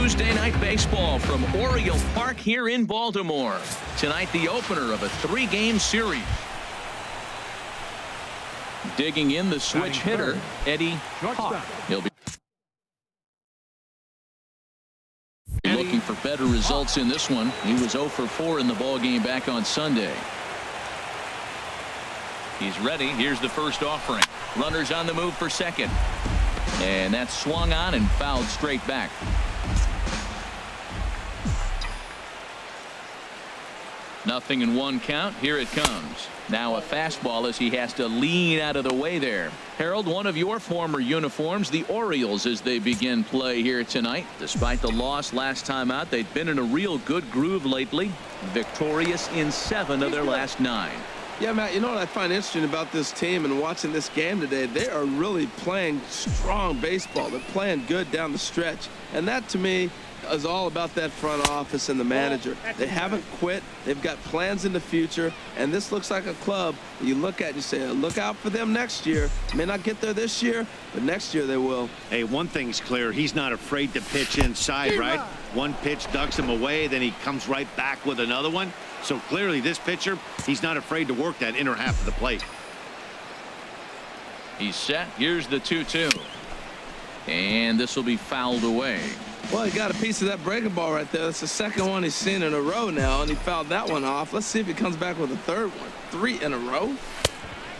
Tuesday night baseball from Oriole Park here in Baltimore. Tonight, the opener of a 3-game series. Digging in the switch hitter, Eddie Hawk. He'll be looking for better results in this one. He was 0 for 4 in the ballgame back on Sunday. He's ready. Here's the first offering. Runners on the move for second. And that's swung on and fouled straight back. Nothing in 1 count. Here it comes. Now a fastball as he has to lean out of the way there. Harold, one of your former uniforms, the Orioles, as they begin play here tonight. Despite the loss last time out, they've been in a real good groove lately. Victorious in 7 of their last 9. Yeah, Matt, you know what I find interesting about this team and watching this game today? They are really playing strong baseball. They're playing good down the stretch. And that, to me, is all about that front office and the manager. They haven't quit. They've got plans in the future. And this looks like a club you look at and you say, look out for them next year. May not get there this year, but next year they will. Hey, one thing's clear. He's not afraid to pitch inside, right? One pitch ducks him away, then he comes right back with another one. So clearly this pitcher, he's not afraid to work that inner half of the plate. He's set. Here's the 2-2. And this will be fouled away. Well, he got a piece of that breaking ball right there. That's the second one he's seen in a row now, and he fouled that one off. Let's see if he comes back with a third one. 3 in a row.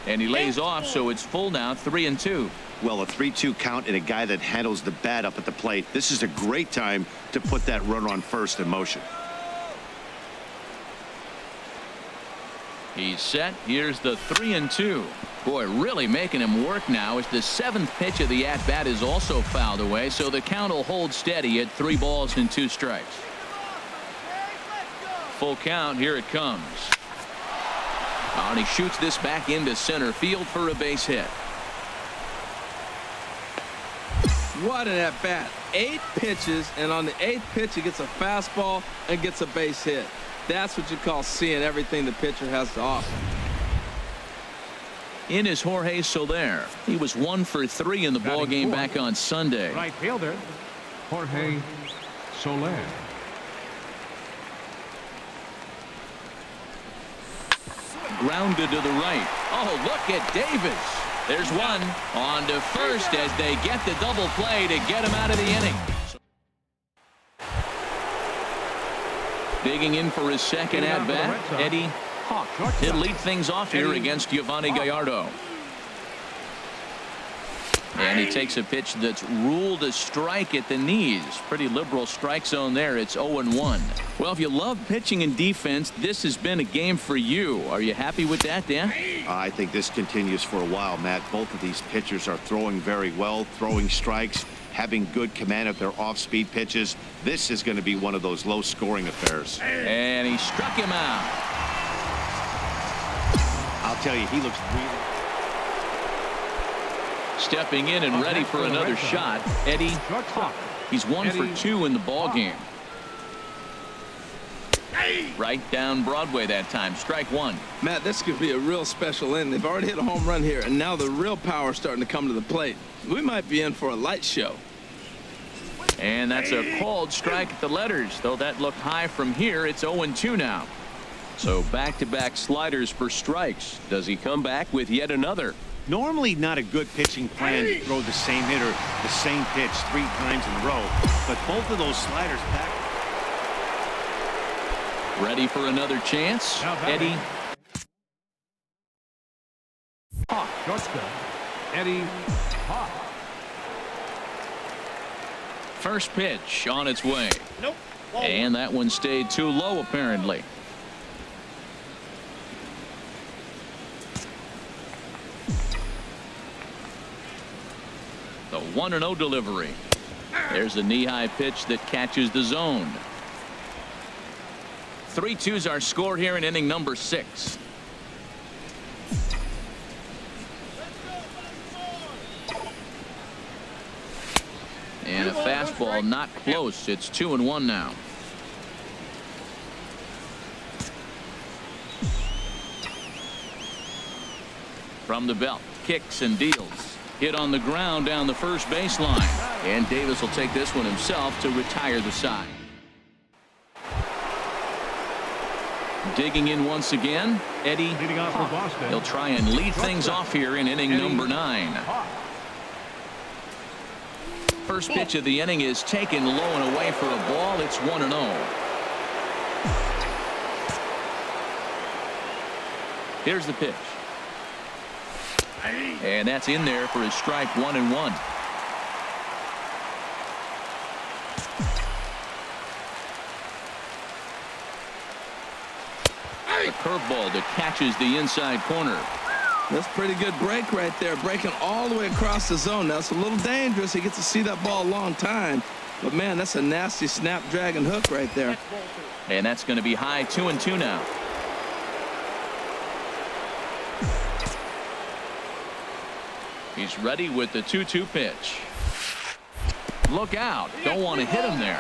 And he lays off, so it's full now, 3-2. Well, a 3-2 count and a guy that handles the bat up at the plate. This is a great time to put that runner on first in motion. He's set. Here's the 3-2. Boy, really making him work now as the 7th pitch of the at-bat is also fouled away, so the count will hold steady at 3 balls and 2 strikes. Full count. Here it comes. And he shoots this back into center field for a base hit. What an at-bat. 8 pitches, and on the 8th pitch he gets a fastball and gets a base hit. That's what you call seeing everything the pitcher has to offer. In is Jorge Soler. He was 1 for 3 in the ballgame back on Sunday. Right fielder, Jorge Soler. Grounded to the right. Oh, look at Davis. There's one on to first as they get the double play to get him out of the inning. Digging in for his second at-bat, Eddie Hawk. He'll lead things off here against Giovanni Gallardo. And he takes a pitch that's ruled a strike at the knees. Pretty liberal strike zone there. It's 0-1. Well, if you love pitching and defense, this has been a game for you. Are you happy with that, Dan? I think this continues for a while, Matt. Both of these pitchers are throwing very well, throwing strikes, having good command of their off-speed pitches. This is going to be one of those low-scoring affairs. And he struck him out. I'll tell you, he looks really... Stepping in and ready for another shot, Eddie Hawk. He's 1 for 2 in the ballgame. Right down Broadway that time. Strike 1. Matt, this could be a real special inning. They've already hit a home run here, and now the real power is starting to come to the plate. We might be in for a light show. And that's a called strike at the letters. Though that looked high from here, it's 0-2 now. So back-to-back sliders for strikes. Does he come back with yet another? Normally not a good pitching plan to throw the same hitter the same pitch 3 times in a row, but both of those sliders back. Ready for another chance, Eddie Hawk. Shortstop, Eddie Hawk. First pitch on its way. Nope. And that one stayed too low apparently. The 1-0 delivery. There's a knee-high pitch that catches the zone. 3-2's our score here in inning number 6. And a fastball not close. It's 2-1 now. From the belt, kicks and deals. Hit on the ground down the first baseline. And Davis will take this one himself to retire the side. Digging in once again, Eddie. Leading off for Boston. He'll try and lead things off here in inning number 9. First pitch of the inning is taken low and away for a ball. It's 1-0. Here's the pitch. And that's in there for his strike 1-1. A curveball that catches the inside corner. That's a pretty good break right there, breaking all the way across the zone. Now, it's a little dangerous. He gets to see that ball a long time. But, man, that's a nasty snapdragon hook right there. And that's going to be high 2-2 now. He's ready with the 2-2 pitch. Look out. Don't want to hit him there.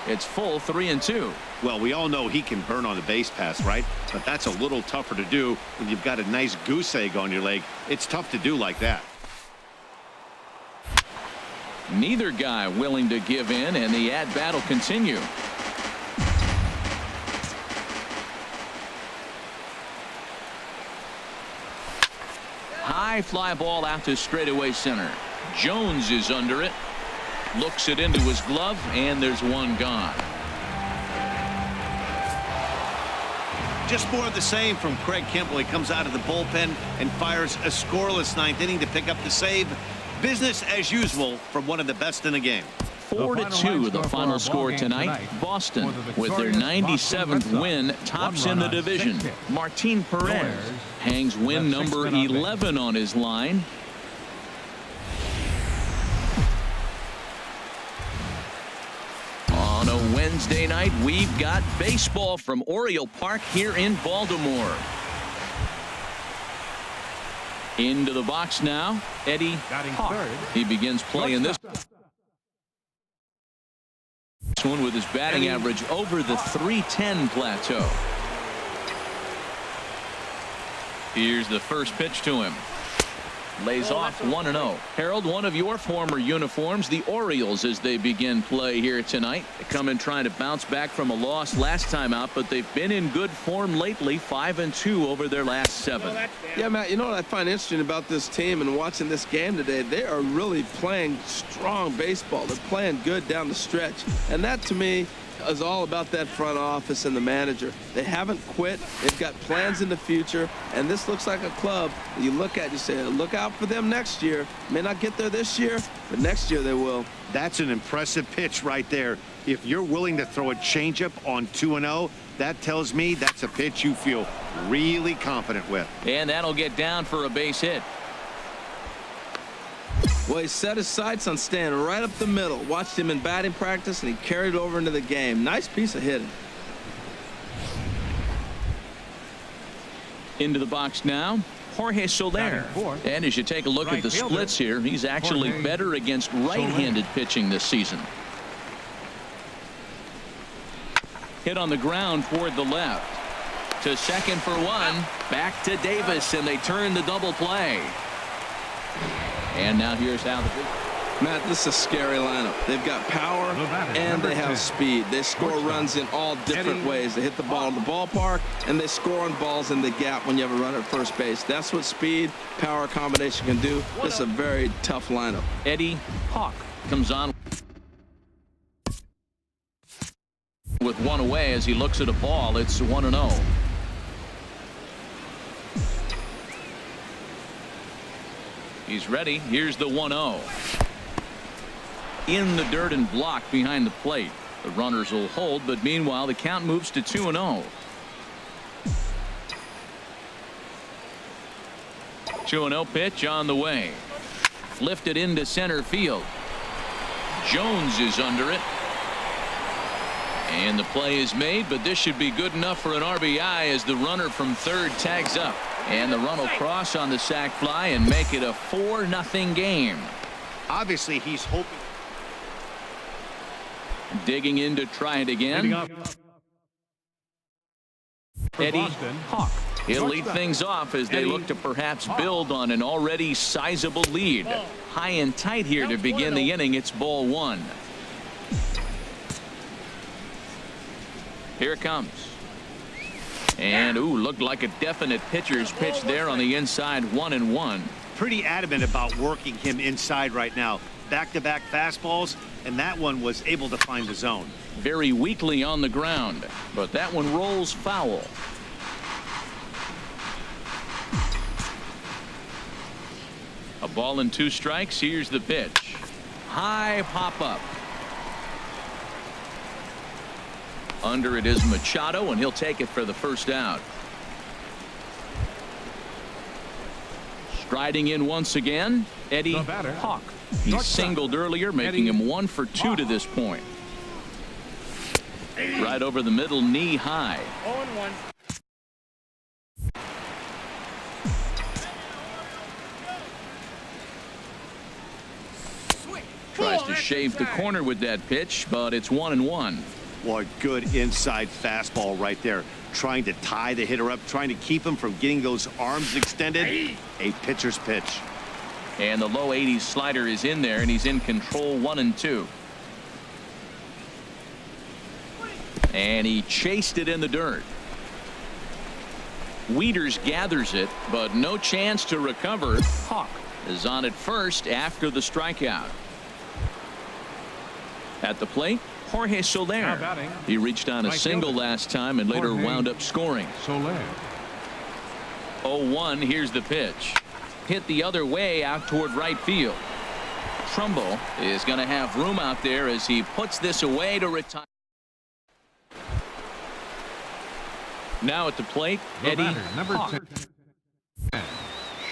It's full 3-2. Well, we all know he can burn on the base pass, right? But that's a little tougher to do when you've got a nice goose egg on your leg. It's tough to do like that. Neither guy willing to give in, and the at-bat will continue. High fly ball out to straightaway center. Jones is under it. Looks it into his glove, and there's one gone. Just more of the same from Craig Kimbrel. He comes out of the bullpen and fires a scoreless 9th inning to pick up the save. Business as usual from one of the best in the game. 4-2 the final score tonight. Boston, with their 97th win, tops in the division. Martin Perez hangs win number 11 on his line. On a Wednesday night, we've got baseball from Oriole Park here in Baltimore. Into the box now, Eddie Hawk. He begins playing this one with his batting average over the .310 plateau. Here's the first pitch to him. Lays off 1-0. Harold, one of your former uniforms, the Orioles, as they begin play here tonight. They come in trying to bounce back from a loss last time out, but they've been in good form lately, 5-2 over their last 7. Yeah, Matt, you know what I find interesting about this team and watching this game today? They are really playing strong baseball. They're playing good down the stretch. And that, to me, is all about that front office and the manager. They haven't quit. They've got plans in the future, and this looks like a club that you look at, you say, look out for them next year. May not get there this year, but next year they will. That's an impressive pitch right there. If you're willing to throw a changeup on 2-0, that tells me that's a pitch you feel really confident with. And that'll get down for a base hit. Well, he set his sights on staying right up the middle. Watched him in batting practice, and he carried it over into the game. Nice piece of hitting. Into the box now, Jorge Soler. And as you take a look at the splits here, he's actually better against right-handed pitching this season. Hit on the ground toward the left. To second for one. Back to Davis, and they turn the double play. And now here's how the Matt, this is a scary lineup. They've got power and they have speed. They score runs in all different ways. They hit the ball in the ballpark, and they score on balls in the gap when you have a runner at first base. That's what speed, power combination can do. This is a very tough lineup. Eddie Hawk comes on with one away as he looks at a ball. It's 1-0. He's ready. Here's the 1-0. In the dirt and blocked behind the plate. The runners will hold, but meanwhile the count moves to 2-0. 2-0 pitch on the way. Lifted into center field. Jones is under it. And the play is made, but this should be good enough for an RBI as the runner from third tags up. And the run will cross on the sac fly and make it a 4-0 game. Obviously, he's hoping. Digging in to try it again. Eddie Hawk. He'll lead things off as they look to perhaps build on an already sizable lead. High and tight here to begin the inning. It's ball one. Here it comes. And looked like a definite pitcher's pitch there on the inside. 1-1. Pretty adamant about working him inside right now. Back-to-back fastballs, and that one was able to find the zone. Very weakly on the ground, but that one rolls foul. A ball and 2 strikes. Here's the pitch. High pop up. Under it is Machado, and he'll take it for the first out. Striding in once again, Eddie Hawk. He singled earlier, making him 1 for 2 to this point. Right over the middle, knee high. 0-1. Tries to shave the corner with that pitch, but it's 1-1. What good inside fastball right there. Trying to tie the hitter up, trying to keep him from getting those arms extended. A pitcher's pitch. And the low 80s slider is in there, and he's in control. 1-2. And he chased it in the dirt. Wieters gathers it, but no chance to recover. Hawk is on at first after the strikeout. At the plate, Jorge Soler. He reached on a single last time and later wound up scoring. Soler. 0-1. Here's the pitch. Hit the other way out toward right field. Trumbo is going to have room out there as he puts this away to retire. Now at the plate, Eddie number Hawk. 10.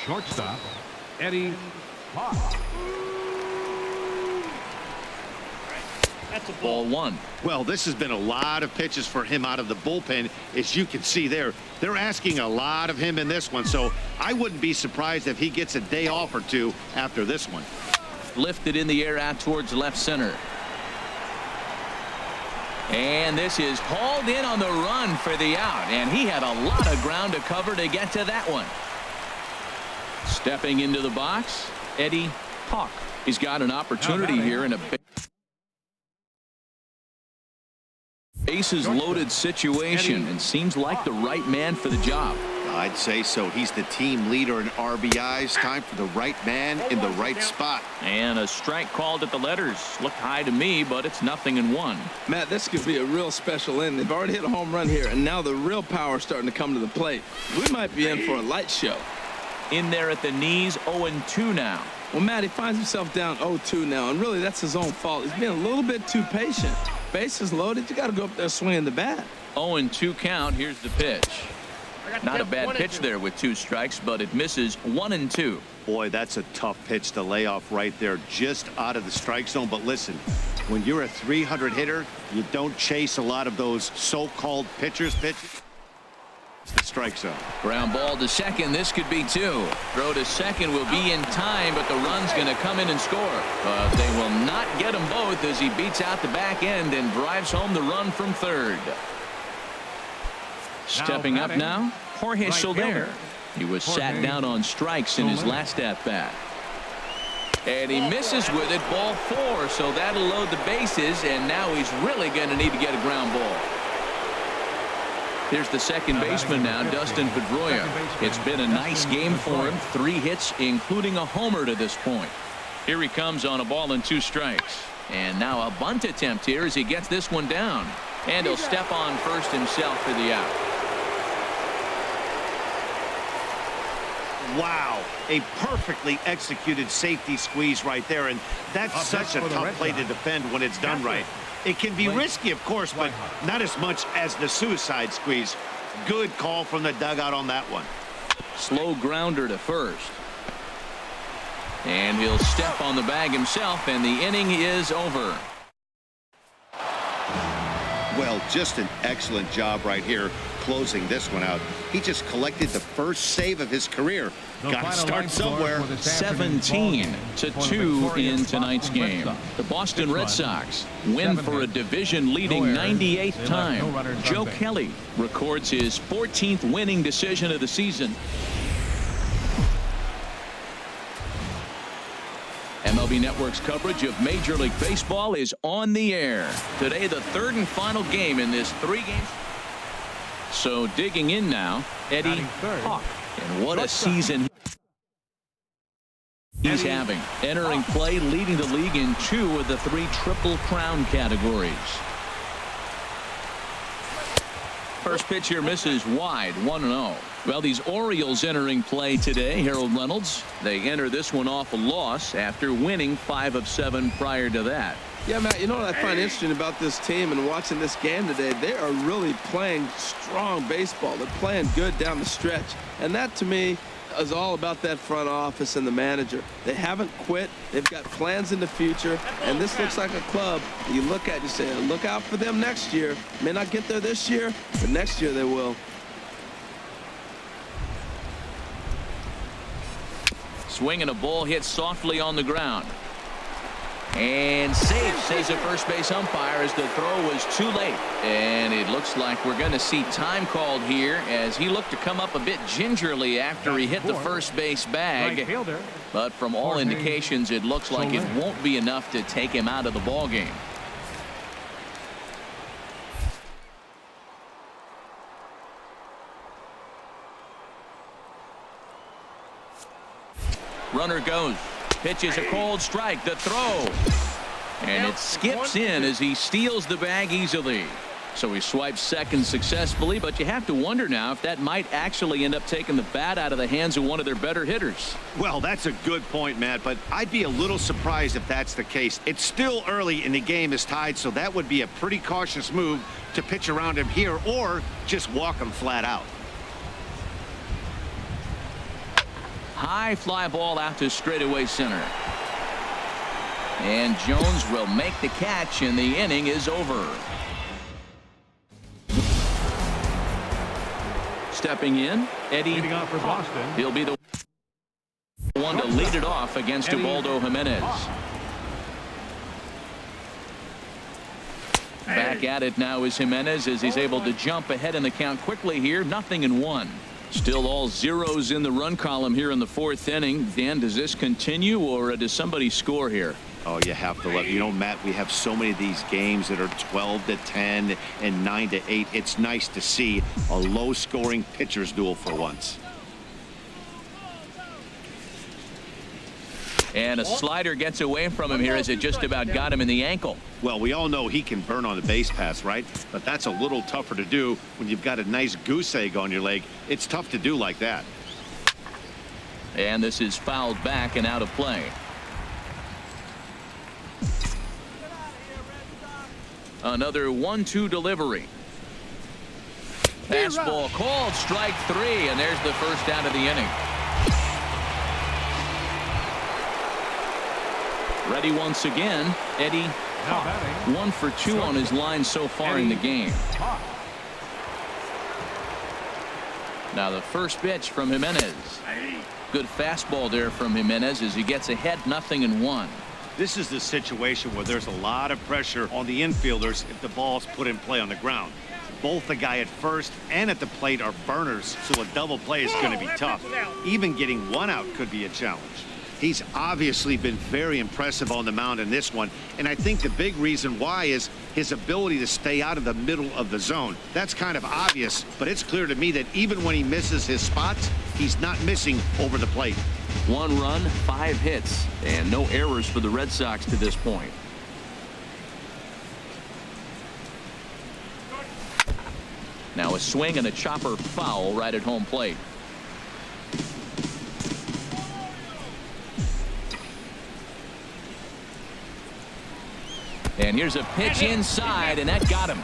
Shortstop, Eddie Hawk. That's a Ball ball. 1. Well, this has been a lot of pitches for him out of the bullpen. As you can see there, they're asking a lot of him in this one, so I wouldn't be surprised if he gets a day off or 2 after this one. Lifted in the air out towards left center. And this is hauled in on the run for the out, and he had a lot of ground to cover to get to that one. Stepping into the box, Eddie Hawk. He's got an opportunity here in a bases loaded situation, and seems like the right man for the job. I'd say so. He's the team leader in RBIs. Time for the right man in the right spot. And a strike called at the letters. Looked high to me, but it's 0-1. Matt, this could be a real special inning. They've already hit a home run here, and now the real power is starting to come to the plate. We might be in for a light show. In there at the knees, 0-2 now. Well, Matt, he finds himself down 0-2 now, and really that's his own fault. He's being a little bit too patient. Bases loaded, you got to go up there swinging the bat. 0-2 count. Here's the pitch. Not a bad pitch there with 2 strikes, but it misses. 1-2. Boy, that's a tough pitch to lay off right there, just out of the strike zone. But listen, when you're a 300 hitter, you don't chase a lot of those so-called pitchers' pitches. It's the strike zone. Ground ball to second. This could be 2. Throw to second will be in time, but the run's going to come in and score. But they will not get them both as he beats out the back end and drives home the run from third. Stepping up now, Jorge Soler. He was sat down on strikes in his last at-bat. And he misses with it, ball 4, so that'll load the bases, and now he's really going to need to get a ground ball. Here's the second baseman now, Dustin Pedroia. It's been a nice game for him. 3 hits, including a homer to this point. Here he comes on a ball and 2 strikes. And now a bunt attempt here as he gets this one down. And he'll step on first himself for the out. Wow, a perfectly executed safety squeeze right there, and that's such a tough play to defend when it's done right. It can be risky, of course, but not as much as the suicide squeeze. Good call from the dugout on that one. Slow grounder to first. And he'll step on the bag himself, and the inning is over. Well, just an excellent job right here closing this one out. He just collected the first save of his career. Got to start somewhere. 17-2 in tonight's game. The Boston Red Sox win for a division-leading 98th time. Joe Kelly records his 14th winning decision of the season. MLB Network's coverage of Major League Baseball is on the air. Today, the third and final game in this three-game. So digging in now, Eddie Hawk. And what a season he's having. Entering play, leading the league in 2 of the 3 Triple Crown categories. First pitch here misses wide, 1-0. Well, these Orioles entering play today, Harold Reynolds. They enter this one off a loss after winning 5 of 7 prior to that. Yeah, Matt, you know what I find interesting about this team and watching this game today? They are really playing strong baseball. They're playing good down the stretch. And that, to me, is all about that front office and the manager. They haven't quit. They've got plans in the future. And this looks like a club you look at and you say, look out for them next year. May not get there this year, but next year they will. Swinging a ball hit softly on the ground. And safe, says the first base umpire, as the throw was too late. And it looks like we're going to see time called here as he looked to come up a bit gingerly after he hit the first base bag. But from all indications, it looks like it won't be enough to take him out of the ball game. Runner goes. Pitch is a cold strike. The throw. And it skips in as he steals the bag easily. So he swipes second successfully, but you have to wonder now if that might actually end up taking the bat out of the hands of one of their better hitters. Well, that's a good point, Matt, but I'd be a little surprised if that's the case. It's still early and the game is tied, so that would be a pretty cautious move to pitch around him here or just walk him flat out. High fly ball out to straightaway center. And Jones will make the catch, and the inning is over. Stepping in, Eddie. For Boston. He'll be the one to lead it off against Ubaldo Jimenez. Back at it now is Jimenez as he's able to jump ahead in the count quickly here. 0-1. Still all zeros in the run column here in the 4th inning. Dan, does this continue or does somebody score here? Oh, you have to let, you know, Matt, we have so many of these games that are 12-10 and 9-8. It's nice to see a low scoring pitcher's duel for once. And a slider gets away from him here as it just about got him in the ankle. Well, we all know he can burn on the base pass, right? But that's a little tougher to do when you've got a nice goose egg on your leg. It's tough to do like that. And this is fouled back and out of play. Another 1-2 delivery. Fastball called, strike 3, and there's the first out of the inning. Ready once again, Eddie. 1 for 2 on his line so far in the game. Now the first pitch from Jimenez. Good fastball there from Jimenez as he gets ahead 0-1. This is the situation where there's a lot of pressure on the infielders if the ball's put in play on the ground. Both the guy at first and at the plate are burners, so a double play is going to be tough. Even getting 1 out could be a challenge. He's obviously been very impressive on the mound in this one, and I think the big reason why is his ability to stay out of the middle of the zone. That's kind of obvious, but it's clear to me that even when he misses his spots, he's not missing over the plate. 1 run, 5 hits, and no errors for the Red Sox to this point. Now a swing and a chopper foul right at home plate. And here's a pitch inside, and that got him.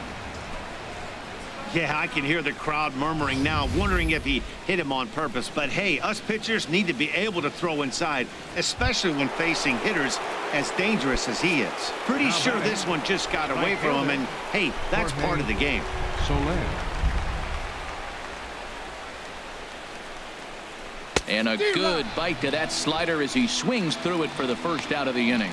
Yeah, I can hear the crowd murmuring now, wondering if he hit him on purpose. But hey, us pitchers need to be able to throw inside, especially when facing hitters as dangerous as he is. Pretty sure this one just got away from him, and hey, that's part of the game. And a good bite to that slider as he swings through it for the first out of the inning.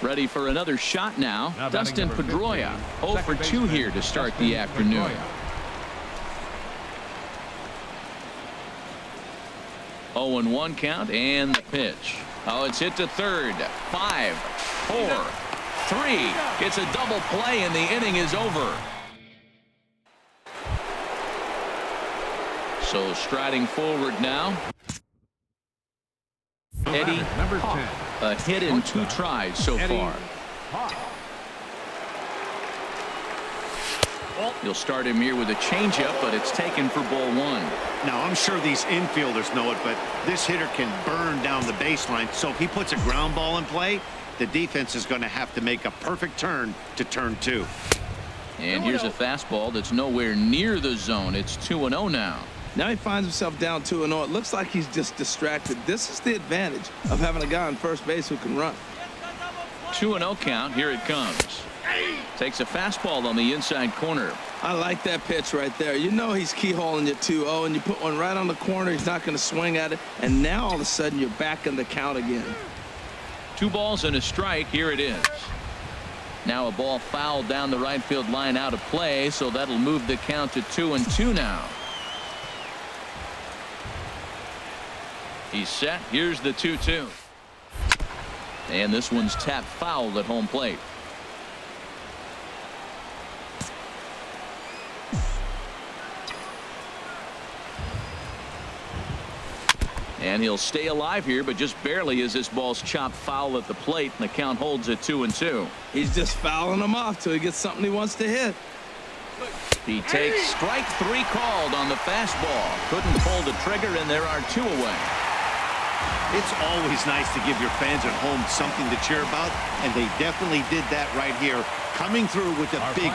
Ready for another shot now. Dustin Pedroia, 0 for 2 here to start the afternoon. 0-1 count and the pitch. Oh, it's hit to third. 5, 4, 3. It's a double play and the inning is over. So striding forward now. Eddie Hawk, a hit in 2 tries so far. You'll start him here with a changeup, but it's taken for ball 1. Now, I'm sure these infielders know it, but this hitter can burn down the baseline. So if he puts a ground ball in play, the defense is going to have to make a perfect turn to turn 2. And here's a fastball that's nowhere near the zone. It's 2-0 now. Now he finds himself down 2-0. It looks like he's just distracted. This is the advantage of having a guy on first base who can run. 2-0 count. Here it comes. Takes a fastball on the inside corner. I like that pitch right there. You know he's keyholing you 2-0, and you put one right on the corner. He's not going to swing at it. And now all of a sudden you're back in the count again. 2 balls and a strike. Here it is. Now a ball fouled down the right field line out of play, so that'll move the count to 2-2 now. He's set. Here's the 2-2. And this one's tapped foul at home plate. And he'll stay alive here, but just barely as this ball's chopped foul at the plate, and the count holds at 2-2. He's just fouling him off till he gets something he wants to hit. He takes strike 3 called on the fastball. Couldn't pull the trigger, and there are 2 away. It's always nice to give your fans at home something to cheer about, and they definitely did that right here, coming through with a big